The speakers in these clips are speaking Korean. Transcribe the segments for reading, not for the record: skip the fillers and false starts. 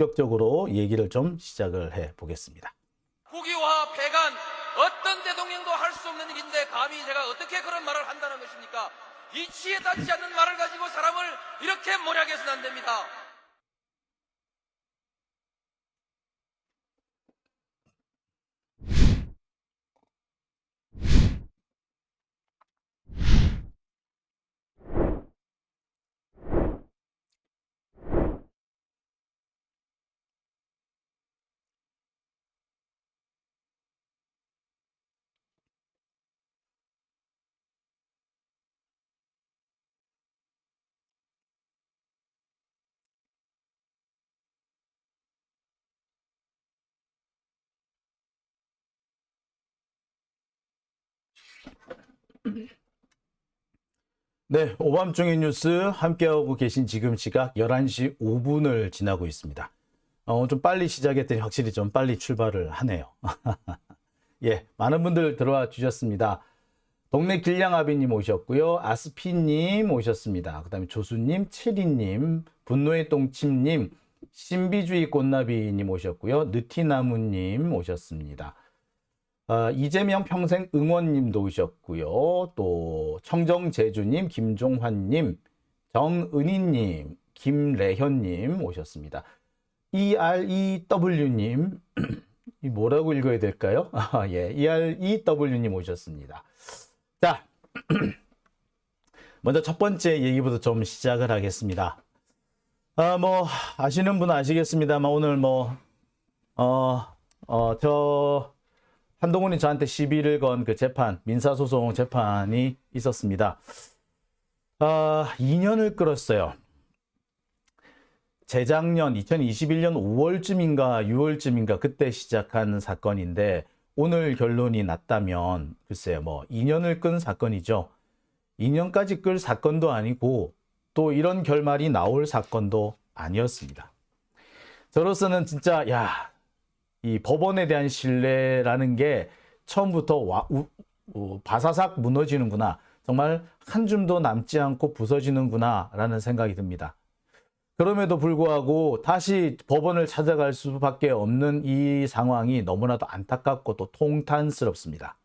본격적으로 얘기를 좀 시작을 해 보겠습니다. 국유화 폐간 어떤 대통령도 할 수 없는 일인데 감히 제가 어떻게 그런 말을 한다는 것입니까? 이치에 닿지 않는 말을 가지고 사람을 이렇게 몰약해서는 안 됩니다. 네, 오밤중의 뉴스 함께하고 계신 지금 시각 11시 5분을 지나고 있습니다. 좀 빨리 시작했더니 확실히 좀 빨리 출발을 하네요. 예, 많은 분들 들어와 주셨습니다. 동네 길냥아비님 오셨고요. 아스피님 오셨습니다. 그 다음에 조수님, 체리님, 분노의 똥침님, 신비주의 꽃나비님 오셨고요. 느티나무님 오셨습니다. 이재명 평생 응원님도 오셨고요. 또 청정제주님, 김종환님, 정은희님, 김래현님 오셨습니다. EREW님 이 뭐라고 읽어야 될까요? 예, EREW님 오셨습니다. 자, 먼저 첫 번째 얘기부터 좀 시작을 하겠습니다. 아시는 분은 아시겠습니다만 오늘 한동훈이 저한테 시비를 건 그 재판, 민사소송 재판이 있었습니다. 2년을 끌었어요. 재작년 2021년 5월쯤인가 6월쯤인가 그때 시작한 사건인데 오늘 결론이 났다면 글쎄요, 2년을 끈 사건이죠. 2년까지 끌 사건도 아니고 또 이런 결말이 나올 사건도 아니었습니다. 저로서는 진짜 이 법원에 대한 신뢰라는 게 처음부터 바사삭 무너지는구나. 정말 한 줌도 남지 않고 부서지는구나 라는 생각이 듭니다. 그럼에도 불구하고 다시 법원을 찾아갈 수밖에 없는 이 상황이 너무나도 안타깝고 또 통탄스럽습니다.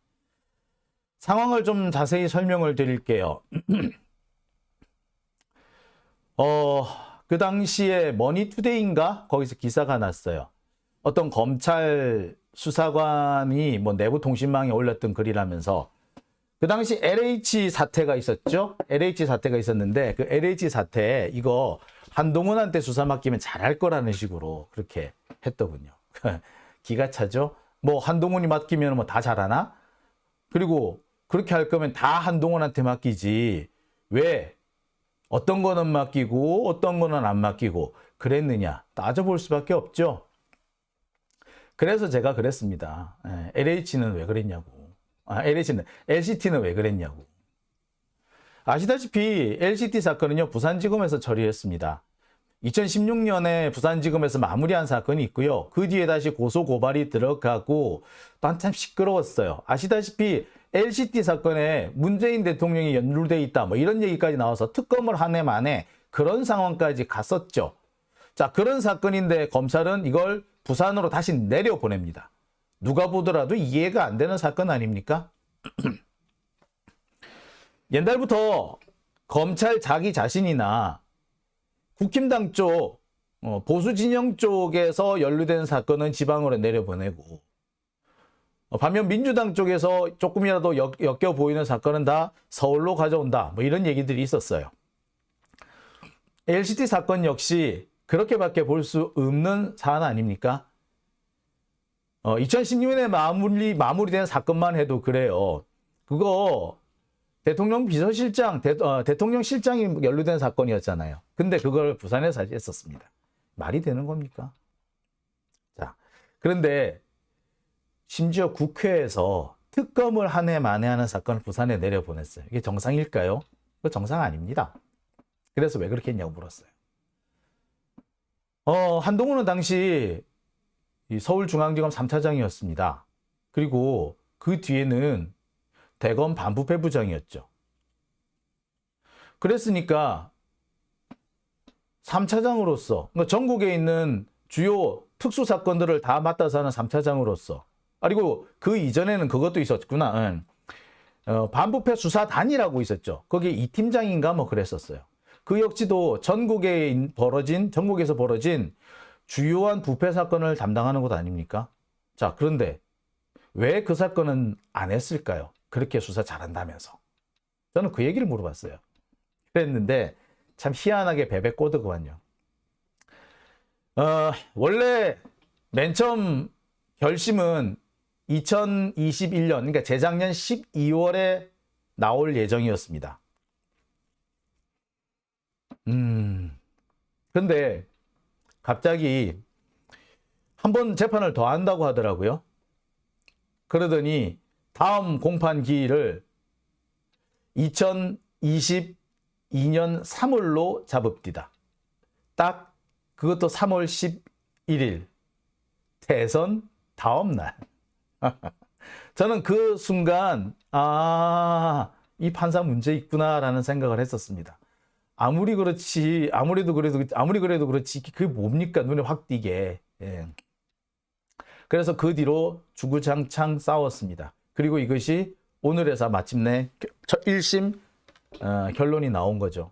상황을 좀 자세히 설명을 드릴게요. 그 당시에 머니투데이인가? 거기서 기사가 났어요. 어떤 검찰 수사관이 내부 통신망에 올렸던 글이라면서 그 당시 LH 사태가 있었죠. LH 사태가 있었는데 그 LH 사태에 이거 한동훈한테 수사 맡기면 잘할 거라는 식으로 그렇게 했더군요. 기가 차죠. 한동훈이 맡기면 다 잘하나? 그리고 그렇게 할 거면 다 한동훈한테 맡기지. 왜? 어떤 거는 맡기고 어떤 거는 안 맡기고 그랬느냐? 따져볼 수밖에 없죠. 그래서 제가 그랬습니다. LH는 왜 그랬냐고. LCT는 왜 그랬냐고. 아시다시피 LCT 사건은요, 부산지검에서 처리했습니다. 2016년에 부산지검에서 마무리한 사건이 있고요. 그 뒤에 다시 고소고발이 들어가고 또 한참 시끄러웠어요. 아시다시피 LCT 사건에 문재인 대통령이 연루돼 있다 이런 얘기까지 나와서 특검을 한 해 만에 그런 상황까지 갔었죠. 자, 그런 사건인데 검찰은 이걸 부산으로 다시 내려보냅니다. 누가 보더라도 이해가 안 되는 사건 아닙니까? 옛날부터 검찰 자기 자신이나 국힘당 쪽, 보수 진영 쪽에서 연루된 사건은 지방으로 내려보내고 반면 민주당 쪽에서 조금이라도 엮여 보이는 사건은 다 서울로 가져온다. 이런 얘기들이 있었어요. LCT 사건 역시 그렇게밖에 볼 수 없는 사안 아닙니까? 2016년에 마무리된 사건만 해도 그래요. 그거 대통령 비서실장, 대통령 실장이 연루된 사건이었잖아요. 근데 그걸 부산에서 했었습니다. 말이 되는 겁니까? 자, 그런데 심지어 국회에서 특검을 한 해 만에 하는 사건을 부산에 내려보냈어요. 이게 정상일까요? 그거 정상 아닙니다. 그래서 왜 그렇게 했냐고 물었어요. 한동훈은 당시 서울중앙지검 3차장이었습니다. 그리고 그 뒤에는 대검 반부패 부장이었죠. 그랬으니까 3차장으로서 그러니까 전국에 있는 주요 특수 사건들을 다 맡아서 하는 3차장으로서, 그리고 그 이전에는 그것도 있었구나. 반부패 수사단이라고 있었죠. 거기에 이 팀장인가 뭐 그랬었어요. 그 역시도 전국에서 벌어진 주요한 부패 사건을 담당하는 곳 아닙니까? 자, 그런데 왜 그 사건은 안 했을까요? 그렇게 수사 잘한다면서. 저는 그 얘기를 물어봤어요. 그랬는데 참 희한하게 베베 꼬드구만요. 원래 맨 처음 결심은 2021년, 그러니까 재작년 12월에 나올 예정이었습니다. 근데 갑자기 한 번 재판을 더 한다고 하더라고요. 그러더니 다음 공판 기일을 2022년 3월로 잡읍디다. 딱 그것도 3월 11일 대선 다음 날. 저는 그 순간 이 판사 문제 있구나라는 생각을 했었습니다. 아무리 그래도 그렇지 그게 뭡니까? 눈에 확 띄게. 예. 그래서 그 뒤로 주구장창 싸웠습니다. 그리고 이것이 오늘에서 마침내 1심 결론이 나온 거죠.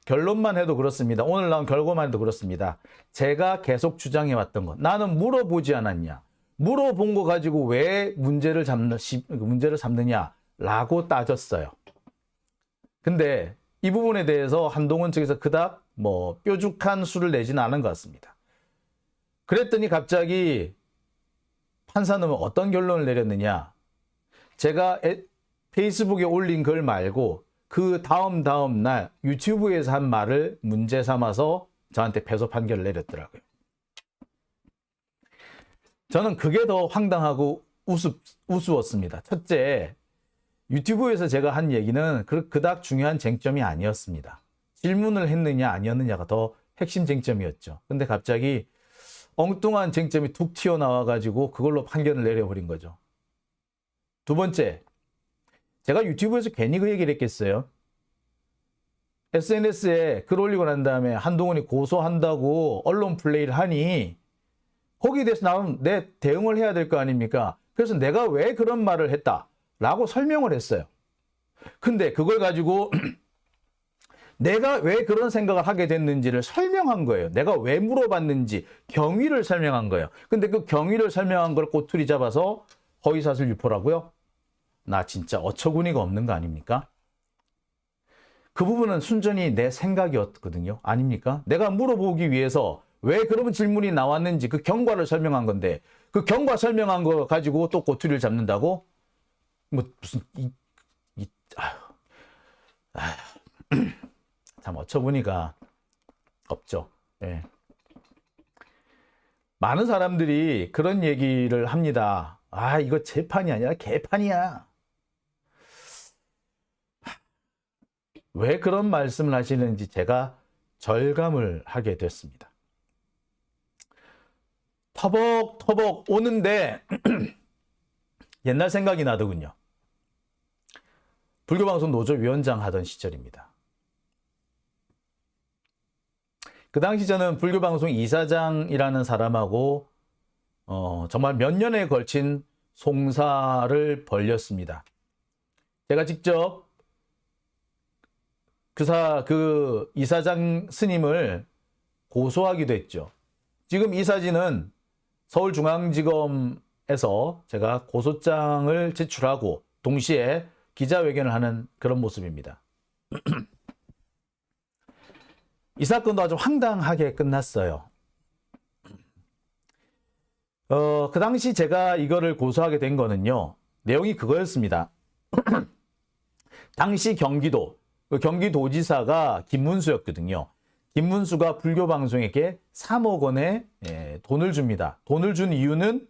결론만 해도 그렇습니다. 오늘 나온 결과만 해도 그렇습니다. 제가 계속 주장해왔던 것. 나는 물어보지 않았냐. 물어본 거 가지고 왜 문제를 삼느냐라고 따졌어요. 근데 이 부분에 대해서 한동훈 측에서 그닥 뾰족한 수를 내지는 않은 것 같습니다. 그랬더니 갑자기 판사는 어떤 결론을 내렸느냐. 제가 페이스북에 올린 글 말고 그 다음 날 유튜브에서 한 말을 문제 삼아서 저한테 패소 판결을 내렸더라고요. 저는 그게 더 황당하고 우스웠습니다. 첫째, 유튜브에서 제가 한 얘기는 그닥 중요한 쟁점이 아니었습니다. 질문을 했느냐 아니었느냐가 더 핵심 쟁점이었죠. 근데 갑자기 엉뚱한 쟁점이 툭 튀어나와가지고 그걸로 판결을 내려버린 거죠. 두 번째, 제가 유튜브에서 괜히 그 얘기를 했겠어요? SNS에 글 올리고 난 다음에 한동훈이 고소한다고 언론 플레이를 하니 거기에 대해서 나는 내 대응을 해야 될 거 아닙니까? 그래서 내가 왜 그런 말을 했다라고 설명을 했어요. 근데 그걸 가지고 내가 왜 그런 생각을 하게 됐는지를 설명한 거예요. 내가 왜 물어봤는지 경위를 설명한 거예요. 근데 그 경위를 설명한 걸 꼬투리 잡아서 허위사실 유포라고요? 나 진짜 어처구니가 없는 거 아닙니까? 그 부분은 순전히 내 생각이었거든요. 아닙니까? 내가 물어보기 위해서 왜 그런 질문이 나왔는지 그 경과를 설명한 건데 그 경과 설명한 거 가지고 또 꼬투리를 잡는다고? 무슨 참 어처구니가 없죠. 예. 많은 사람들이 그런 얘기를 합니다. 이거 재판이 아니라 개판이야. 왜 그런 말씀을 하시는지 제가 절감을 하게 됐습니다. 터벅터벅 오는데 옛날 생각이 나더군요. 불교방송 노조위원장 하던 시절입니다. 그 당시 저는 불교방송 이사장이라는 사람하고 정말 몇 년에 걸친 송사를 벌였습니다. 제가 직접 그 이사장 스님을 고소하기도 했죠. 지금 이 사진은 서울중앙지검에서 제가 고소장을 제출하고 동시에 기자회견을 하는 그런 모습입니다. 이 사건도 아주 황당하게 끝났어요. 그 당시 제가 이거를 고소하게 된 거는요. 내용이 그거였습니다. 당시 경기도지사가 김문수였거든요. 김문수가 불교방송에게 3억 원의 돈을 줍니다. 돈을 준 이유는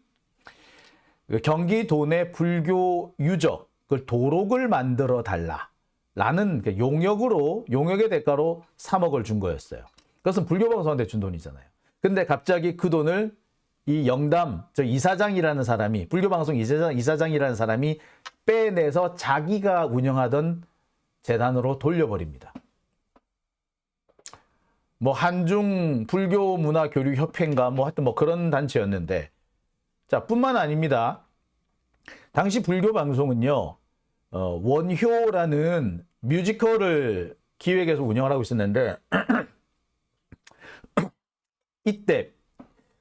경기도 내 불교 유적, 그 도록을 만들어 달라라는 용역의 대가로 3억을 준 거였어요. 그것은 불교방송한테 준 돈이잖아요. 근데 갑자기 그 돈을 이 이사장이라는 사람이, 불교방송 이사장이라는 사람이 빼내서 자기가 운영하던 재단으로 돌려버립니다. 뭐 한중 불교 문화 교류 협회인가 뭐 하여튼 뭐 그런 단체였는데, 자, 뿐만 아닙니다. 당시 불교 방송은요, 원효라는 뮤지컬을 기획해서 운영을 하고 있었는데, 이때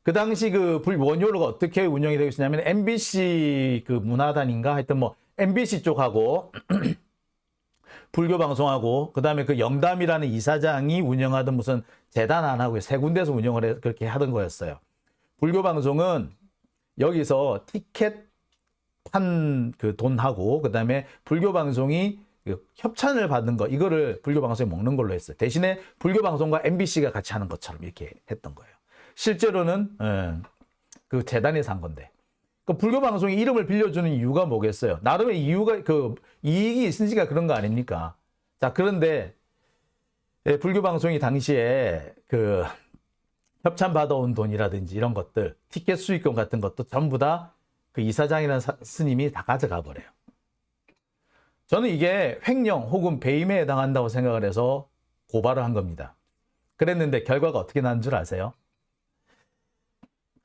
그 당시 그 원효가 어떻게 운영이 되고 있었냐면 MBC 그 문화단인가 하여튼 뭐 MBC 쪽하고 불교 방송하고 그다음에 그 영담이라는 이사장이 운영하던 무슨 재단 안 하고 세 군데서 운영을 해 그렇게 하던 거였어요. 불교 방송은 여기서 티켓 판 그 돈하고 그다음에 불교 방송이 그 협찬을 받는 거 이거를 불교 방송에 먹는 걸로 했어요. 대신에 불교 방송과 MBC가 같이 하는 것처럼 이렇게 했던 거예요. 실제로는 그 재단에서 한 건데. 그 불교 방송이 이름을 빌려주는 이유가 뭐겠어요? 나름의 이유가 그 이익이 있으니까 그런 거 아닙니까? 자, 그런데 불교 방송이 당시에 그 협찬 받아온 돈이라든지 이런 것들, 티켓 수익금 같은 것도 전부 다 그 이사장이라는 스님이 다 가져가 버려요. 저는 이게 횡령 혹은 배임에 해당한다고 생각을 해서 고발을 한 겁니다. 그랬는데 결과가 어떻게 난 줄 아세요?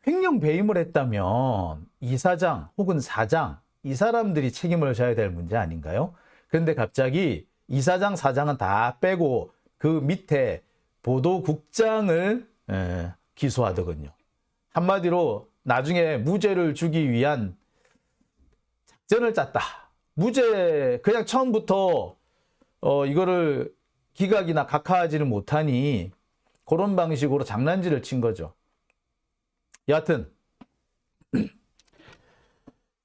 횡령 배임을 했다면 이사장 혹은 사장 이 사람들이 책임을 져야 될 문제 아닌가요? 그런데 갑자기 이사장 사장은 다 빼고 그 밑에 보도국장을 기소하더군요. 한마디로 나중에 무죄를 주기 위한 작전을 짰다. 무죄 그냥 처음부터 이거를 기각이나 각하하지는 못하니 그런 방식으로 장난질을 친 거죠. 여하튼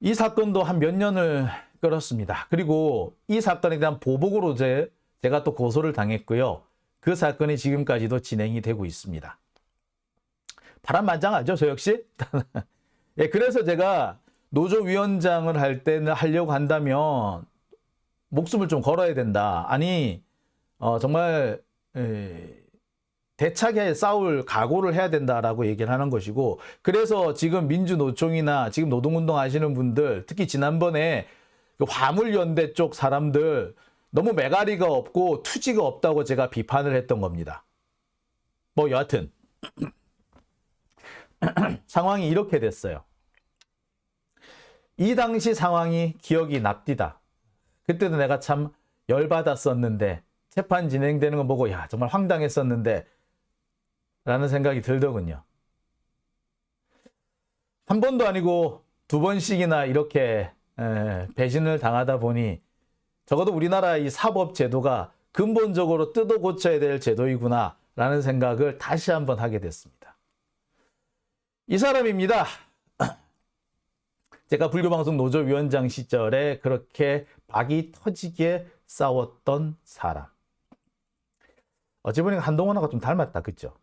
이 사건도 한 몇 년을 끌었습니다. 그리고 이 사건에 대한 보복으로 제가 또 고소를 당했고요. 그 사건이 지금까지도 진행이 되고 있습니다. 파란만장하죠, 저 역시? 예, 그래서 제가 노조위원장을 하려고 한다면 목숨을 좀 걸어야 된다. 아니, 정말 대차게 싸울 각오를 해야 된다라고 얘기를 하는 것이고, 그래서 지금 민주노총이나 지금 노동운동 하시는 분들, 특히 지난번에 그 화물연대 쪽 사람들 너무 매가리가 없고 투지가 없다고 제가 비판을 했던 겁니다. 뭐 여하튼 상황이 이렇게 됐어요. 이 당시 상황이 기억이 납디다. 그때도 내가 참 열받았었는데 재판 진행되는 거 보고 야 정말 황당했었는데 라는 생각이 들더군요. 한 번도 아니고 두 번씩이나 이렇게 배신을 당하다 보니 적어도 우리나라 이 사법 제도가 근본적으로 뜯어 고쳐야 될 제도이구나 라는 생각을 다시 한번 하게 됐습니다. 이 사람입니다. 제가 불교방송 노조위원장 시절에 그렇게 박이 터지게 싸웠던 사람. 어찌 보니 한동훈하고 좀 닮았다, 그죠?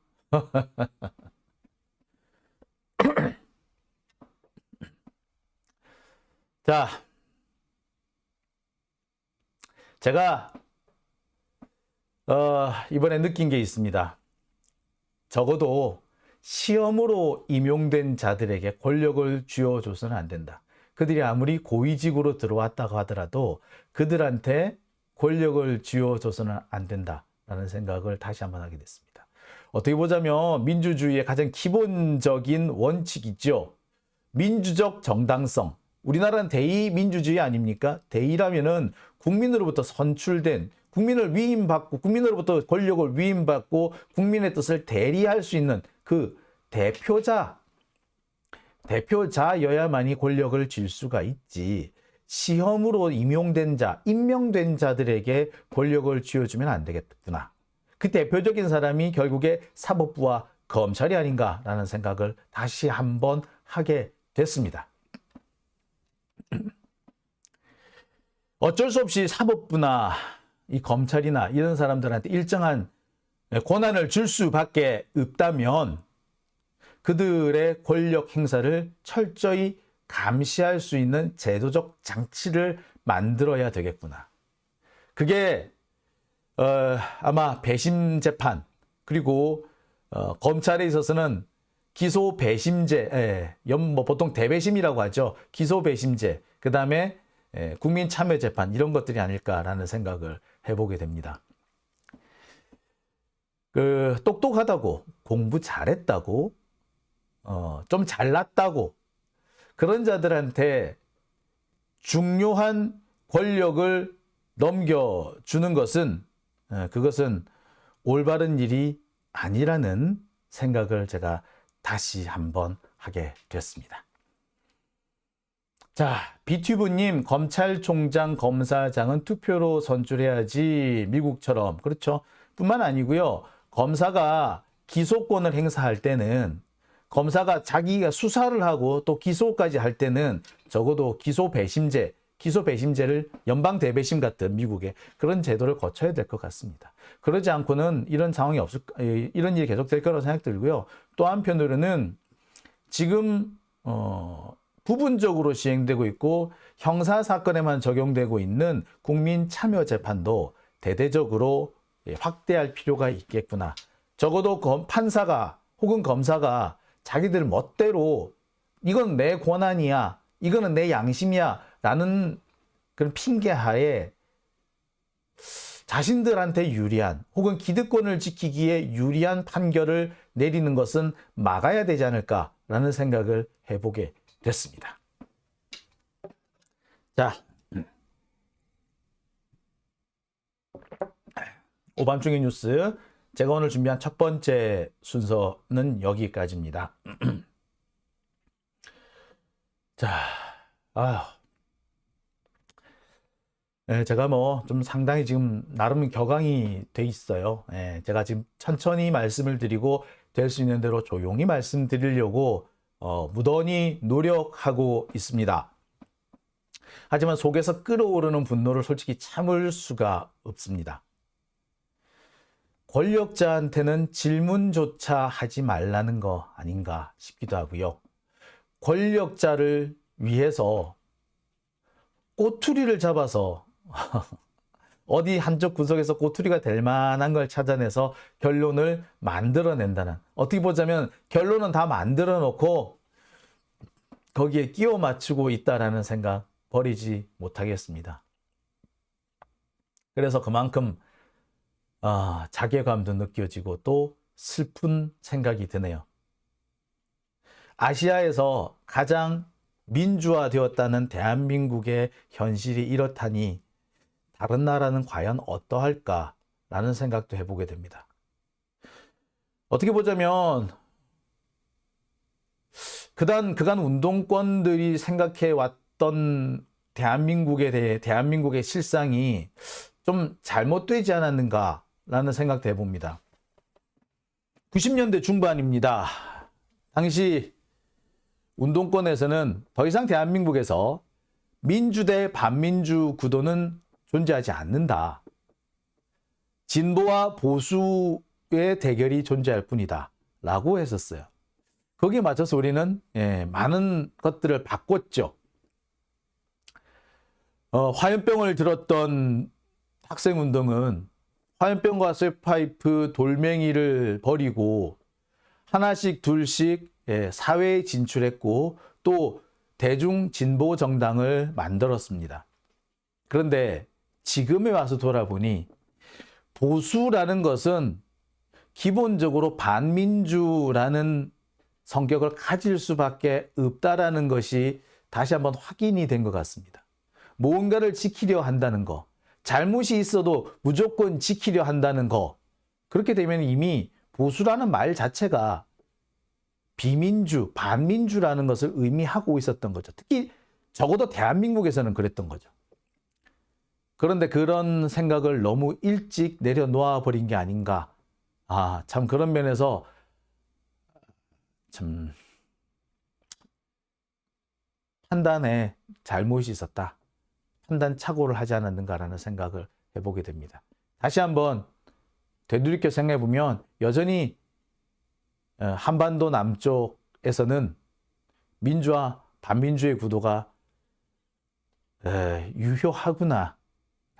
자, 제가 이번에 느낀 게 있습니다. 적어도 시험으로 임용된 자들에게 권력을 쥐어줘서는 안 된다. 그들이 아무리 고위직으로 들어왔다고 하더라도 그들한테 권력을 쥐어줘서는 안 된다라는 생각을 다시 한번 하게 됐습니다. 어떻게 보자면 민주주의의 가장 기본적인 원칙이죠. 민주적 정당성. 우리나라는 대의민주주의 아닙니까? 대의라면은 국민으로부터 선출된 국민을 위임받고 국민으로부터 권력을 위임받고 국민의 뜻을 대리할 수 있는 그 대표자여야만이 권력을 쥘 수가 있지. 시험으로 임용된 자, 임명된 자들에게 권력을 쥐어주면 안 되겠구나. 그 대표적인 사람이 결국에 사법부와 검찰이 아닌가라는 생각을 다시 한번 하게 됐습니다. 어쩔 수 없이 사법부나 이 검찰이나 이런 사람들한테 일정한 권한을 줄 수밖에 없다면 그들의 권력 행사를 철저히 감시할 수 있는 제도적 장치를 만들어야 되겠구나. 그게 아마 배심 재판 그리고 검찰에 있어서는 기소 배심제, 뭐 보통 대배심이라고 하죠. 기소 배심제, 그 다음에 국민 참여 재판 이런 것들이 아닐까라는 생각을 해보게 됩니다. 그 똑똑하다고, 공부 잘했다고, 좀 잘났다고, 그런 자들한테 중요한 권력을 넘겨주는 것은, 그것은 올바른 일이 아니라는 생각을 제가 다시 한번 하게 됐습니다. 자, 비튜브님, 검찰총장, 검사장은 투표로 선출해야지, 미국처럼. 그렇죠. 뿐만 아니고요. 검사가 기소권을 행사할 때는, 검사가 자기가 수사를 하고 또 기소까지 할 때는 적어도 기소 배심제를 연방 대배심 같은 미국의 그런 제도를 거쳐야 될 것 같습니다. 그러지 않고는 이런 상황이 이런 일이 계속될 거라고 생각 들고요. 또 한편으로는 지금 부분적으로 시행되고 있고 형사 사건에만 적용되고 있는 국민 참여 재판도 대대적으로 확대할 필요가 있겠구나. 적어도 판사가 혹은 검사가 자기들 멋대로 이건 내 권한이야, 이거는 내 양심이야 라는 그런 핑계하에 자신들한테 유리한 혹은 기득권을 지키기에 유리한 판결을 내리는 것은 막아야 되지 않을까라는 생각을 해보게 됐습니다. 자, 오밤중의 뉴스, 제가 오늘 준비한 첫 번째 순서는 여기까지입니다. 자, 제가 뭐 좀 상당히 지금 나름 격앙이 돼 있어요. 제가 지금 천천히 말씀을 드리고 될 수 있는 대로 조용히 말씀드리려고 무던히 노력하고 있습니다. 하지만 속에서 끓어오르는 분노를 솔직히 참을 수가 없습니다. 권력자한테는 질문조차 하지 말라는 거 아닌가 싶기도 하고요. 권력자를 위해서 꼬투리를 잡아서 어디 한쪽 구석에서 꼬투리가 될 만한 걸 찾아내서 결론을 만들어낸다는, 어떻게 보자면 결론은 다 만들어 놓고 거기에 끼워 맞추고 있다라는 생각 버리지 못하겠습니다. 그래서 그만큼 자괴감도 느껴지고 또 슬픈 생각이 드네요. 아시아에서 가장 민주화되었다는 대한민국의 현실이 이렇다니 다른 나라는 과연 어떠할까라는 생각도 해보게 됩니다. 어떻게 보자면 그간 운동권들이 생각해 왔던 대한민국에 대해 대한민국의 실상이 좀 잘못되지 않았는가라는 생각도 해봅니다. 90년대 중반입니다. 당시 운동권에서는 더 이상 대한민국에서 민주 대 반민주 구도는 존재하지 않는다. 진보와 보수의 대결이 존재할 뿐이다 라고 했었어요. 거기에 맞춰서 우리는 많은 것들을 바꿨죠. 화염병을 들었던 학생운동은 화염병과 쇠파이프, 돌멩이를 버리고 하나씩 둘씩 사회에 진출했고 또 대중 진보 정당을 만들었습니다. 그런데 지금에 와서 돌아보니 보수라는 것은 기본적으로 반민주라는 성격을 가질 수밖에 없다라는 것이 다시 한번 확인이 된 것 같습니다. 무언가를 지키려 한다는 거, 잘못이 있어도 무조건 지키려 한다는 거, 그렇게 되면 이미 보수라는 말 자체가 비민주, 반민주라는 것을 의미하고 있었던 거죠. 특히 적어도 대한민국에서는 그랬던 거죠. 그런데 그런 생각을 너무 일찍 내려놓아 버린 게 아닌가. 참 그런 면에서 참 판단에 잘못이 있었다. 판단 착오를 하지 않았는가라는 생각을 해보게 됩니다. 다시 한번 되돌이켜 생각해 보면 여전히 한반도 남쪽에서는 민주와 반민주의 구도가 유효하구나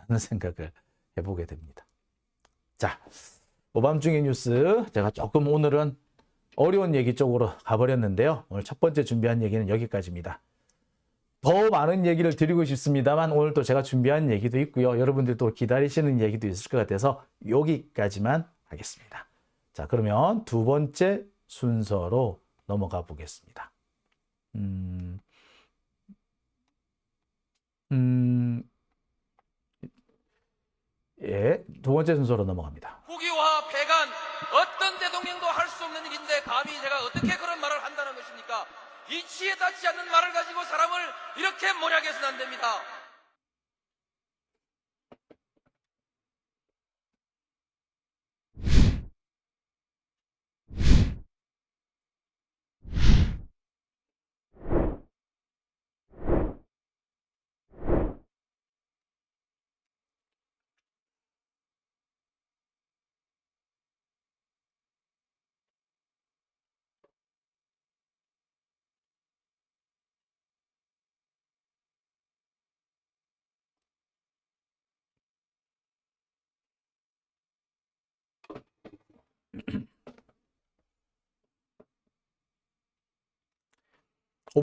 라는 생각을 해보게 됩니다. 자, 오밤중의 뉴스, 제가 조금 오늘은 어려운 얘기 쪽으로 가버렸는데요. 오늘 첫 번째 준비한 얘기는 여기까지입니다. 더 많은 얘기를 드리고 싶습니다만 오늘 또 제가 준비한 얘기도 있고요. 여러분들도 기다리시는 얘기도 있을 것 같아서 여기까지만 하겠습니다. 자, 그러면 두 번째 순서로 넘어가 보겠습니다. 예, 두 번째 순서로 넘어갑니다. 국유화 폐간 어떤 대통령도 할 수 없는 일인데 감히 제가 어떻게 그런 말을 한다는 것입니까? 이치에 닿지 않는 말을 가지고 사람을 이렇게 몰약해서는 안 됩니다.